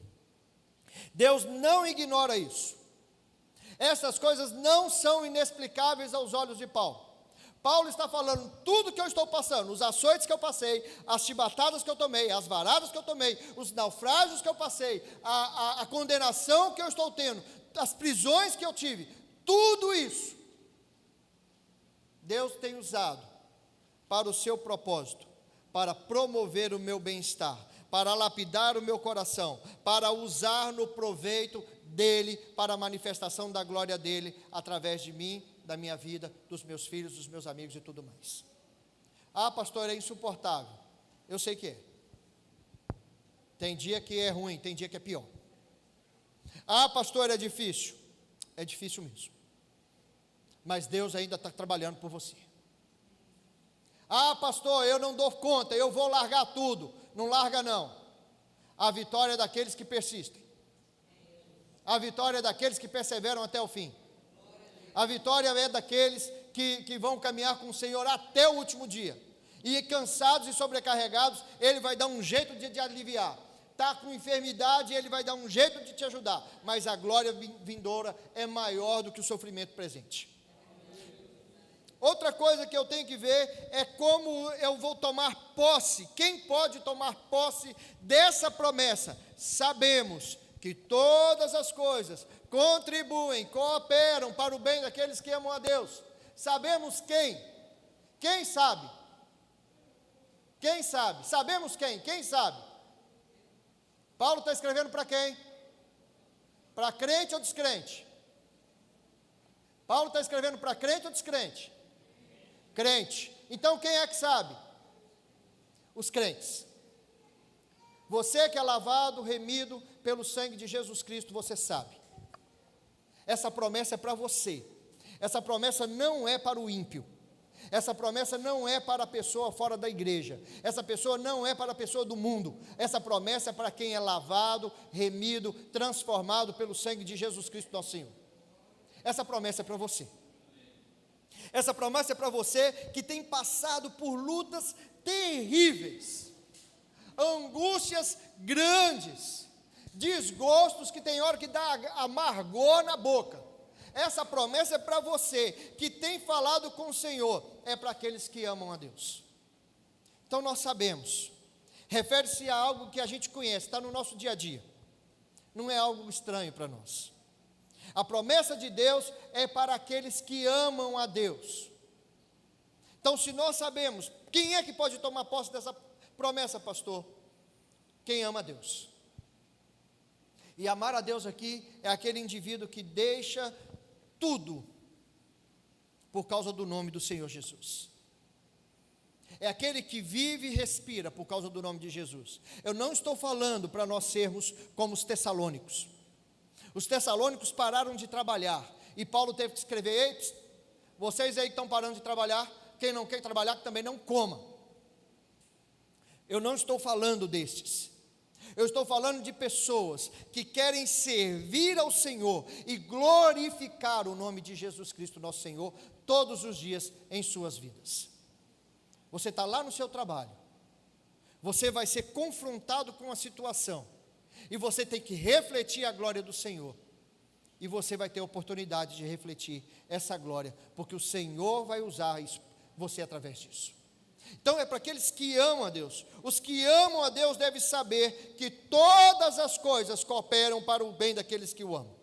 S2: Deus não ignora isso. Essas coisas não são inexplicáveis aos olhos de Paulo. Paulo está falando tudo que eu estou passando, os açoites que eu passei, as chibatadas que eu tomei, as varadas que eu tomei, os naufrágios que eu passei, a condenação que eu estou tendo. as prisões que eu tive, tudo isso, Deus tem usado para o seu propósito, para promover o meu bem-estar, para lapidar o meu coração, para usar no proveito dele, para a manifestação da glória dele, através de mim, da minha vida, dos meus filhos, dos meus amigos e tudo mais. Ah, pastor, é insuportável. Eu sei que é. Tem dia que é ruim, tem dia que é pior. Ah, pastor, é difícil. É difícil mesmo. Mas Deus ainda está trabalhando por você. Ah, pastor, eu não dou conta, eu vou largar tudo. Não larga não. A vitória é daqueles que persistem. A vitória é daqueles que perseveram até o fim. A vitória é daqueles que vão caminhar com o Senhor até o último dia. E cansados e sobrecarregados, Ele vai dar um jeito de aliviar. Está com enfermidade, Ele vai dar um jeito de te ajudar. Mas a glória vindoura é maior do que o sofrimento presente. Outra coisa que eu tenho que ver é como eu vou tomar posse. Quem pode tomar posse dessa promessa? Sabemos que todas as coisas contribuem, cooperam para o bem daqueles que amam a Deus. Sabemos quem? Quem sabe? Quem sabe? Sabemos quem? Quem sabe? Paulo está escrevendo para quem? Para crente ou descrente? Paulo está escrevendo para crente ou descrente? Crente. Então quem é que sabe? Os crentes. Você que é lavado, remido pelo sangue de Jesus Cristo, você sabe. Essa promessa é para você. Essa promessa não é para o ímpio. Essa promessa não é para a pessoa fora da igreja. Essa pessoa não é para a pessoa do mundo. Essa promessa é para quem é lavado, remido, transformado pelo sangue de Jesus Cristo, nosso Senhor. Essa promessa é para você. Essa promessa é para você que tem passado por lutas terríveis, angústias grandes, desgostos que tem hora que dá amargor na boca. Essa promessa é para você que tem falado com o Senhor, é para aqueles que amam a Deus. Então nós sabemos, refere-se a algo que a gente conhece, está no nosso dia a dia, não é algo estranho para nós. A promessa de Deus é para aqueles que amam a Deus. Então, se nós sabemos, quem é que pode tomar posse dessa promessa, pastor? Quem ama a Deus. E amar a Deus aqui é aquele indivíduo que deixa tudo por causa do nome do Senhor Jesus. É aquele que vive e respira por causa do nome de Jesus. Eu não estou falando para nós sermos como os tessalônicos. Os tessalônicos pararam de trabalhar, e Paulo teve que escrever: ei, vocês aí que estão parando de trabalhar, quem não quer trabalhar, que também não coma. Eu não estou falando destes. Eu estou falando de pessoas que querem servir ao Senhor e glorificar o nome de Jesus Cristo, nosso Senhor, todos os dias em suas vidas. Você está lá no seu trabalho, você vai ser confrontado com a situação, e você tem que refletir a glória do Senhor, e você vai ter a oportunidade de refletir essa glória, porque o Senhor vai usar você através disso. Então é para aqueles que amam a Deus. Os que amam a Deus devem saber que todas as coisas cooperam para o bem daqueles que o amam,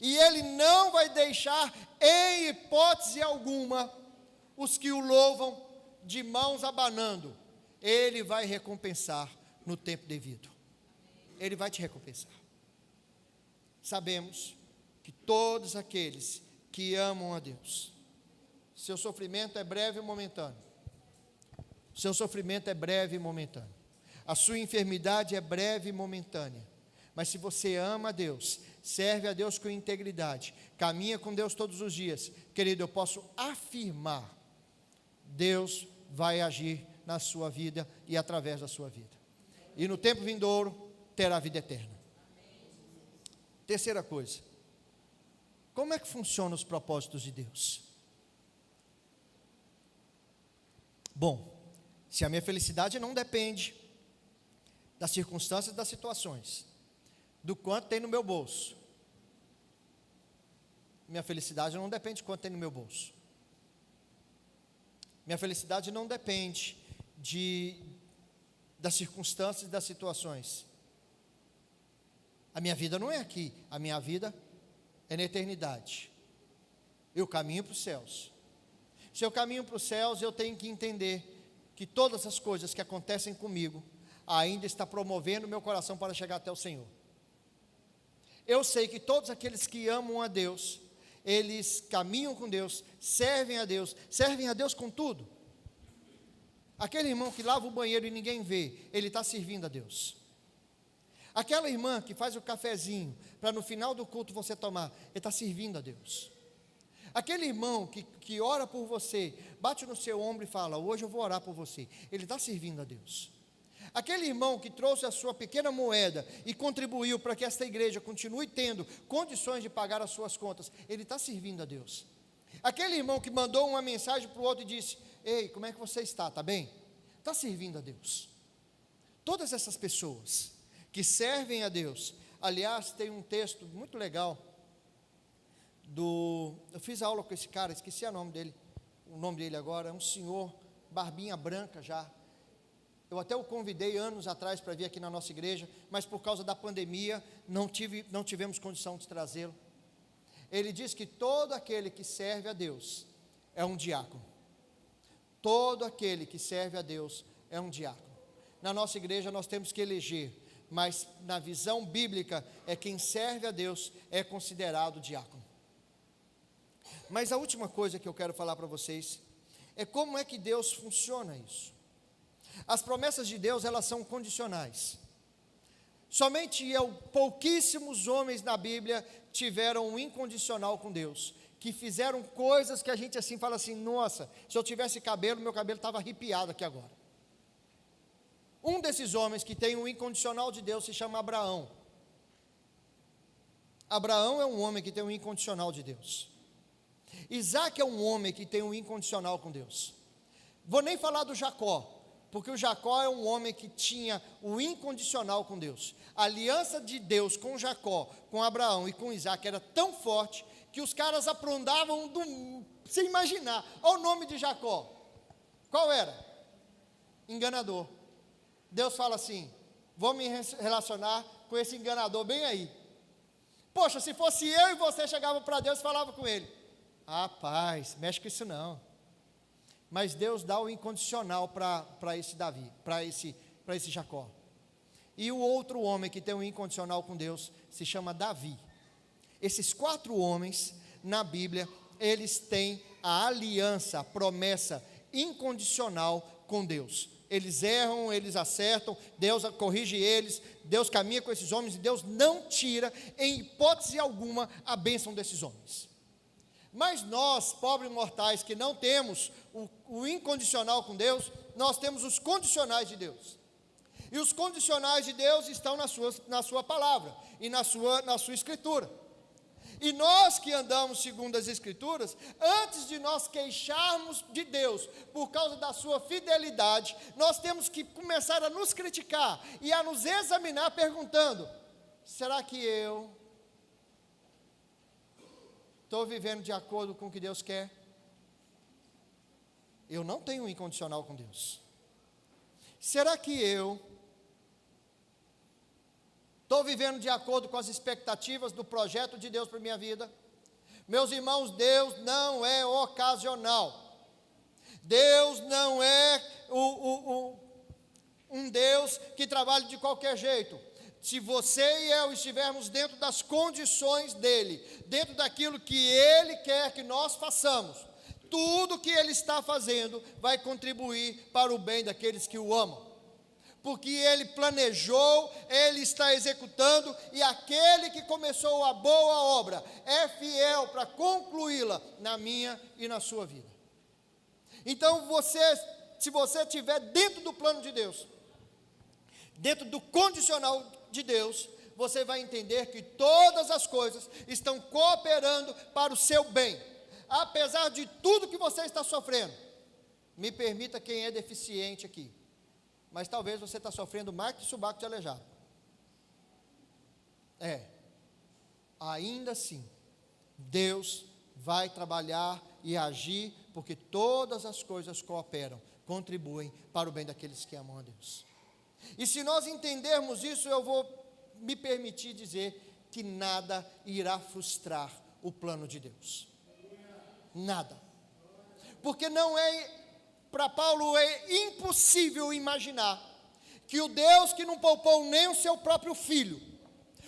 S2: e Ele não vai deixar em hipótese alguma os que o louvam de mãos abanando. Ele vai recompensar no tempo devido. Ele vai te recompensar. Sabemos que todos aqueles que amam a Deus, seu sofrimento é breve e momentâneo. Seu sofrimento é breve e momentâneo. A sua enfermidade é breve e momentânea. Mas se você ama a Deus, serve a Deus com integridade, caminha com Deus todos os dias, querido, eu posso afirmar, Deus vai agir na sua vida e através da sua vida. E no tempo vindouro, terá vida eterna. Terceira coisa, como é que funcionam os propósitos de Deus? Bom, se a minha felicidade não depende das circunstâncias, das situações, do quanto tem no meu bolso, minha felicidade não depende de quanto tem no meu bolso. Minha felicidade não depende das circunstâncias e das situações. A minha vida não é aqui, a minha vida é na eternidade. Eu caminho para os céus. Se eu caminho para os céus, eu tenho que entender que todas as coisas que acontecem comigo ainda está promovendo o meu coração para chegar até o Senhor. Eu sei que todos aqueles que amam a Deus, eles caminham com Deus, servem a Deus com tudo. Aquele irmão que lava o banheiro e ninguém vê, ele está servindo a Deus. Aquela irmã que faz o cafezinho, para no final do culto você tomar, ele está servindo a Deus. Aquele irmão que ora por você, bate no seu ombro e fala, hoje eu vou orar por você, ele está servindo a Deus. Aquele irmão que trouxe a sua pequena moeda e contribuiu para que esta igreja continue tendo condições de pagar as suas contas, ele está servindo a Deus. Aquele irmão que mandou uma mensagem para o outro e disse, ei, como é que você está, está bem? Está servindo a Deus. Todas essas pessoas que servem a Deus, aliás, tem um texto muito legal, eu fiz aula com esse cara, esqueci o nome dele agora, é um senhor, barbinha branca já. Eu até o convidei anos atrás para vir aqui na nossa igreja, mas por causa da pandemia, não tivemos condição de trazê-lo. Ele diz que todo aquele que serve a Deus é um diácono. Todo aquele que serve a Deus é um diácono. Na nossa igreja nós temos que eleger, mas na visão bíblica é quem serve a Deus é considerado diácono. Mas a última coisa que eu quero falar para vocês é como é que Deus funciona isso. As promessas de Deus, elas são condicionais. Somente pouquíssimos homens na Bíblia tiveram um incondicional com Deus, que fizeram coisas que a gente assim fala assim, nossa, se eu tivesse cabelo, meu cabelo estava arrepiado aqui agora. Um desses homens que tem um incondicional de Deus se chama Abraão. Abraão é um homem que tem um incondicional de Deus. Isaac é um homem que tem um incondicional com Deus. Vou nem falar do Jacó, porque o Jacó é um homem que tinha o incondicional com Deus. A aliança de Deus com Jacó, com Abraão e com Isaac era tão forte, que os caras aprontavam sem imaginar. Olha o nome de Jacó. Qual era? Enganador. Deus fala assim, vou me relacionar com esse enganador bem aí. Poxa, se fosse eu e você chegava para Deus e falava com ele, rapaz, mexe com isso não. Mas Deus dá o incondicional para esse Davi, para esse Jacó. E o outro homem que tem um incondicional com Deus se chama Davi. Esses 4 homens na Bíblia, eles têm a aliança, a promessa incondicional com Deus. Eles erram, eles acertam, Deus corrige eles, Deus caminha com esses homens e Deus não tira, em hipótese alguma, a bênção desses homens. Mas nós, pobres mortais, que não temos o incondicional com Deus, nós temos os condicionais de Deus. E os condicionais de Deus estão na sua palavra e na sua escritura. E nós que andamos segundo as escrituras, antes de nós queixarmos de Deus por causa da sua fidelidade, nós temos que começar a nos criticar e a nos examinar perguntando, será que eu estou vivendo de acordo com o que Deus quer? Eu não tenho um incondicional com Deus. Será que eu estou vivendo de acordo com as expectativas do projeto de Deus para a minha vida? Meus irmãos, Deus não é ocasional. Deus não é um Deus que trabalha de qualquer jeito. Se você e eu estivermos dentro das condições dEle, dentro daquilo que Ele quer que nós façamos, tudo que Ele está fazendo vai contribuir para o bem daqueles que o amam. Porque Ele planejou, Ele está executando, e aquele que começou a boa obra é fiel para concluí-la na minha e na sua vida. Então se você estiver dentro do plano de Deus, dentro do condicional de Deus, você vai entender que todas as coisas estão cooperando para o seu bem, apesar de tudo que você está sofrendo. Me permita quem é deficiente aqui, mas talvez você está sofrendo mais que subaco de aleijado. Ainda assim, Deus vai trabalhar e agir, porque todas as coisas cooperam, contribuem para o bem daqueles que amam a Deus. E se nós entendermos isso, eu vou me permitir dizer que nada irá frustrar o plano de Deus. Nada. Porque não é, para Paulo é impossível imaginar que o Deus que não poupou nem o seu próprio filho,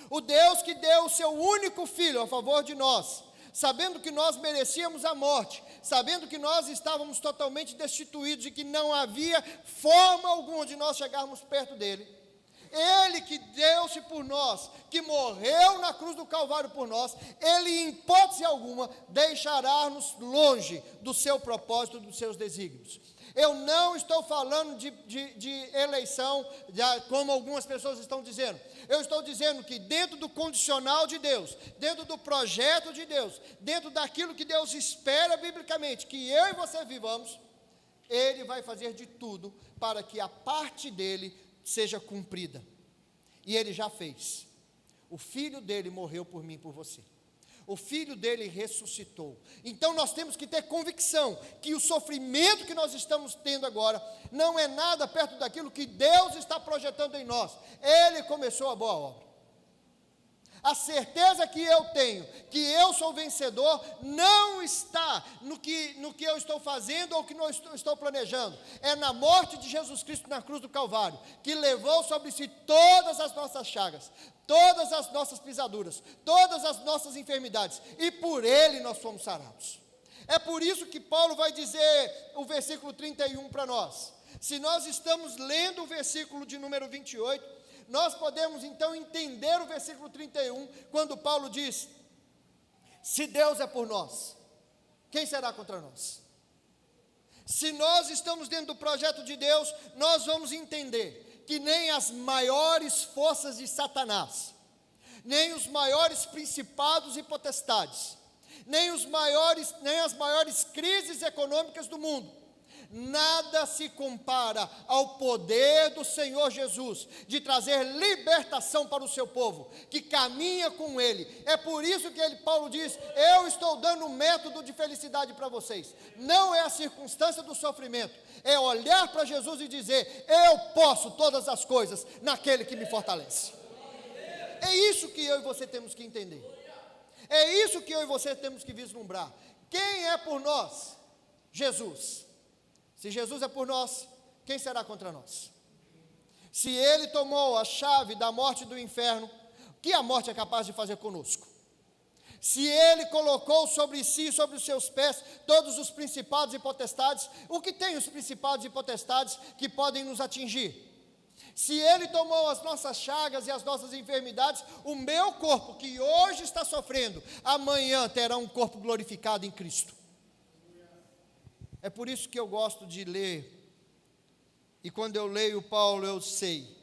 S2: o Deus que deu o seu único filho a favor de nós, sabendo que nós merecíamos a morte, sabendo que nós estávamos totalmente destituídos e que não havia forma alguma de nós chegarmos perto dele, Ele que deu-se por nós, que morreu na cruz do Calvário por nós, Ele em hipótese alguma deixará-nos longe do seu propósito, dos seus desígnios. Eu não estou falando de eleição, como algumas pessoas estão dizendo. Eu estou dizendo que dentro do condicional de Deus, dentro do projeto de Deus, dentro daquilo que Deus espera biblicamente, que eu e você vivamos, Ele vai fazer de tudo para que a parte dele seja cumprida. E Ele já fez. O Filho dele morreu por mim e por você. O Filho dele ressuscitou. Então nós temos que ter convicção que o sofrimento que nós estamos tendo agora não é nada perto daquilo que Deus está projetando em nós. Ele começou a boa obra. A certeza que eu tenho, que eu sou vencedor, não está no que eu estou fazendo ou que não estou planejando. É na morte de Jesus Cristo na cruz do Calvário, que levou sobre si todas as nossas chagas, todas as nossas pisaduras, todas as nossas enfermidades, e por Ele nós fomos sarados. É por isso que Paulo vai dizer o versículo 31 para nós. Se nós estamos lendo o versículo de número 28, nós podemos então entender o versículo 31, quando Paulo diz: se Deus é por nós, quem será contra nós? Se nós estamos dentro do projeto de Deus, nós vamos entender que nem as maiores forças de Satanás, nem os maiores principados e potestades, nem as maiores crises econômicas do mundo, nada se compara ao poder do Senhor Jesus, de trazer libertação para o seu povo, que caminha com Ele. É por isso que Paulo diz: eu estou dando um método de felicidade para vocês. Não é a circunstância do sofrimento, é olhar para Jesus e dizer: eu posso todas as coisas naquele que me fortalece. É isso que eu e você temos que entender. É isso que eu e você temos que vislumbrar. Quem é por nós? Jesus. Se Jesus é por nós, quem será contra nós? Se Ele tomou a chave da morte e do inferno, o que a morte é capaz de fazer conosco? Se Ele colocou sobre si, sobre os seus pés, todos os principados e potestades, o que tem os principados e potestades que podem nos atingir? Se Ele tomou as nossas chagas e as nossas enfermidades, o meu corpo, que hoje está sofrendo, amanhã terá um corpo glorificado em Cristo. É por isso que eu gosto de ler, e quando eu leio Paulo, eu sei,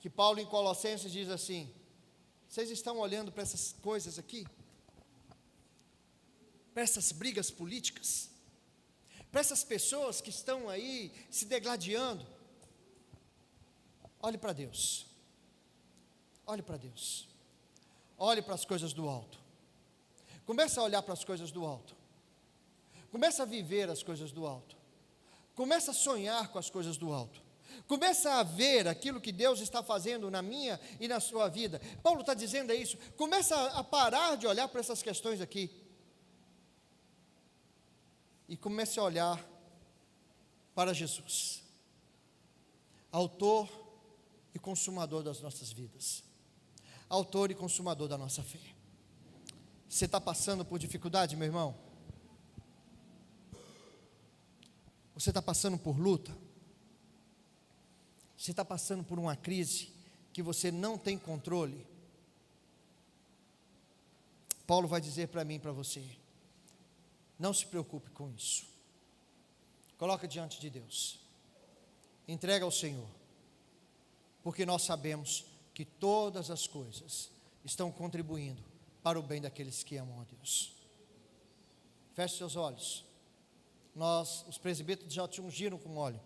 S2: que Paulo em Colossenses diz assim: vocês estão olhando para essas coisas aqui? Para essas brigas políticas? Para essas pessoas que estão aí se degladiando? Olhe para Deus. Olhe para Deus. Olhe para as coisas do alto. Comece a olhar para as coisas do alto. Comece a viver as coisas do alto. Comece a sonhar com as coisas do alto. Comece a ver aquilo que Deus está fazendo na minha e na sua vida. Paulo está dizendo isso. Comece a parar de olhar para essas questões aqui. E comece a olhar para Jesus, autor e consumador das nossas vidas, autor e consumador da nossa fé. Você está passando por dificuldade, meu irmão? Você está passando por luta? Você está passando por uma crise que você não tem controle? Paulo vai dizer para mim e para você: não se preocupe com isso. Coloca diante de Deus. Entrega ao Senhor. Porque nós sabemos que todas as coisas estão contribuindo para o bem daqueles que amam a Deus. Feche seus olhos. Os presbíteros já te ungiram com óleo,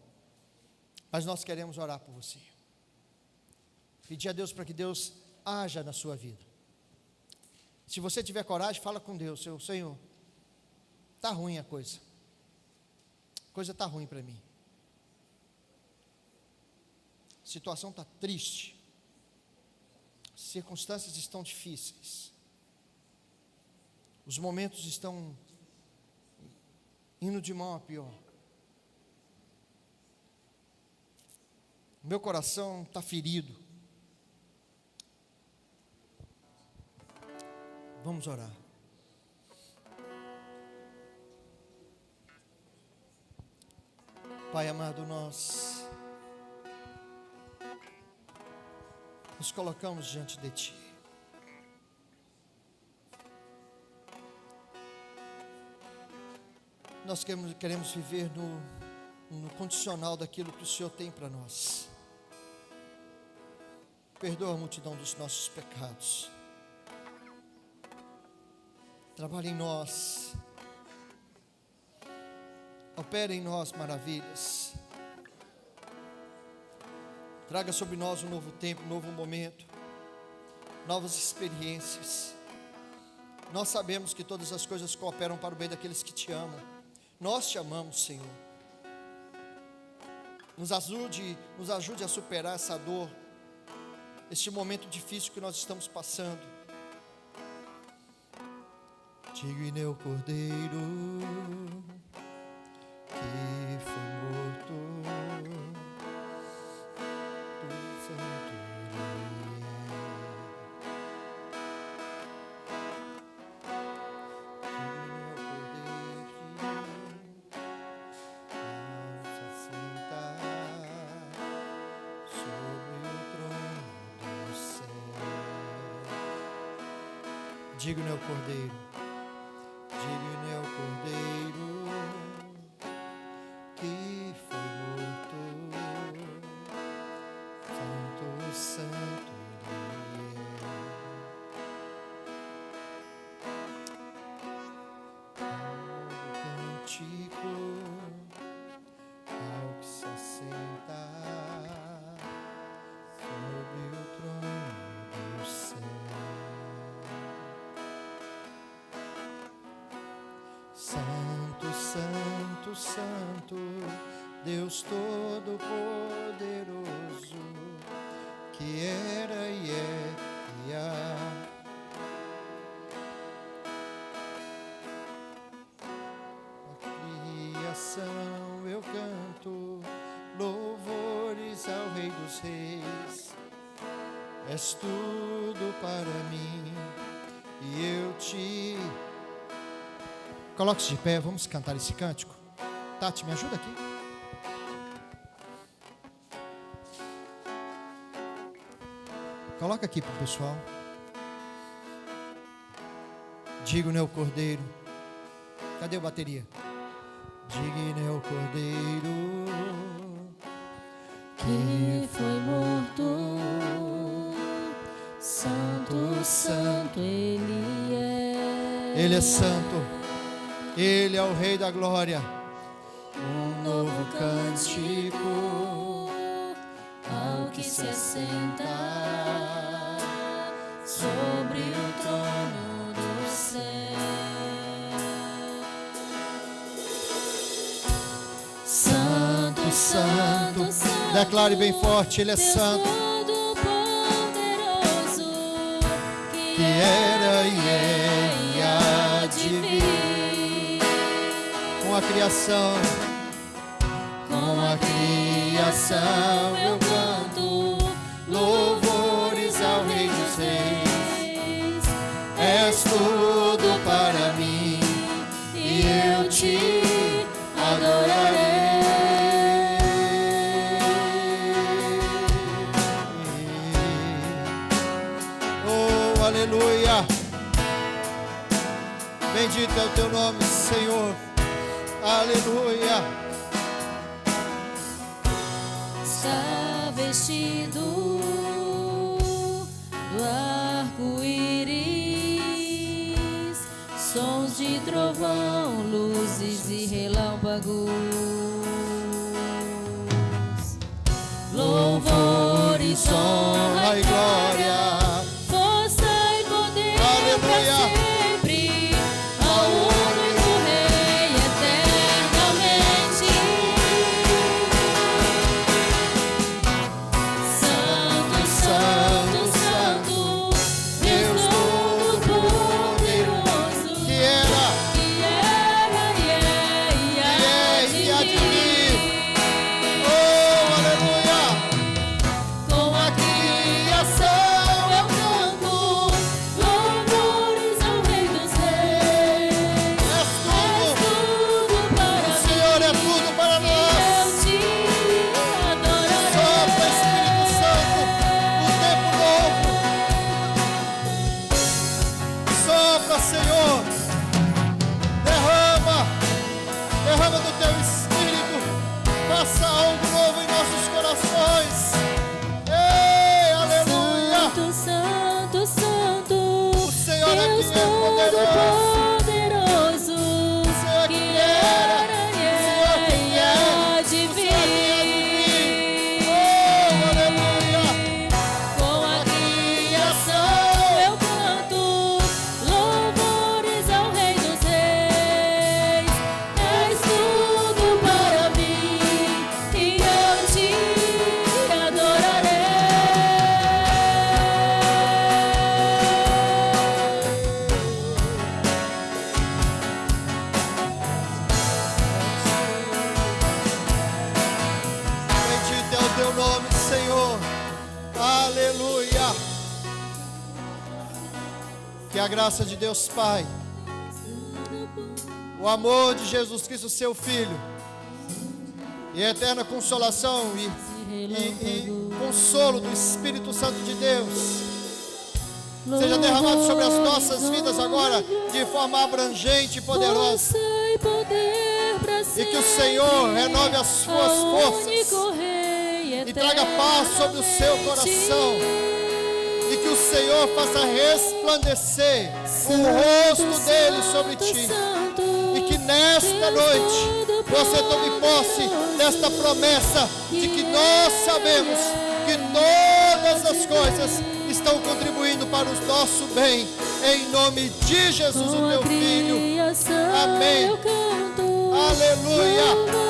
S2: mas nós queremos orar por você. Pedir a Deus para que Deus haja na sua vida. Se você tiver coragem, fala com Deus: Senhor, está ruim a coisa está ruim para mim, a situação está triste, a circunstâncias estão difíceis, os momentos estão indo de mal a pior. Meu coração está ferido. Vamos orar. Pai amado, nós nos colocamos diante de Ti. Nós queremos viver no condicional daquilo que o Senhor tem para nós. Perdoa a multidão dos nossos pecados. Trabalhe em nós. Opere em nós maravilhas. Traga sobre nós um novo tempo, um novo momento, novas experiências. Nós sabemos que todas as coisas cooperam para o bem daqueles que Te amam. Nós Te amamos, Senhor. Nos ajude a superar essa dor, este momento difícil que nós estamos passando. Digne o Cordeiro que foi morto, do santo Ele é. Digne o Cordeiro, digne é o Cordeiro que foi morto, santo, santo Ele é. Um cântico ao que se assenta sobre o trono do céu. Santo, santo, santo, Deus Todo-Poderoso, que era e é e há. A criação eu canto louvores ao Rei dos Reis. És tudo para mim e eu te... Coloque-se de pé, vamos cantar esse cântico. Tati, me ajuda aqui. Coloca aqui para o pessoal. Digne é o Cordeiro. Cadê a bateria? Digne é o Cordeiro
S3: que foi morto, santo, santo Ele é.
S2: Ele é santo. Ele é o Rei da Glória.
S3: Um novo cântico ao que se assenta sobre o trono do céu. Santo, santo, santo,
S2: Declare bem forte, Ele é
S3: Deus
S2: santo.
S3: Todo-Poderoso,
S2: Que era e é e há de vir. Com a criação eu canto louvores ao Rei dos Reis. És tudo para mim e eu te adorarei. Oh, aleluia. Bendito é o teu nome, Senhor. Aleluia.
S3: Está vestido do arco-íris, sons de trovão, luzes e relâmpagos, louvores, honra e glória, força e poder para sempre ao único Rei eternamente. Santo, santo, santo,
S2: Que a graça de Deus Pai, o amor de Jesus Cristo, seu Filho, e a eterna consolação e consolo do Espírito Santo de Deus seja derramado sobre as nossas vidas agora de forma abrangente e poderosa. E que o Senhor renove as suas forças e traga paz sobre o seu coração. E que o Senhor faça resplandecer o rosto dele sobre ti. E que nesta noite você tome posse desta promessa de que nós sabemos que todas as coisas estão contribuindo para o nosso bem. Em nome de Jesus, o teu Filho. Amém. Aleluia.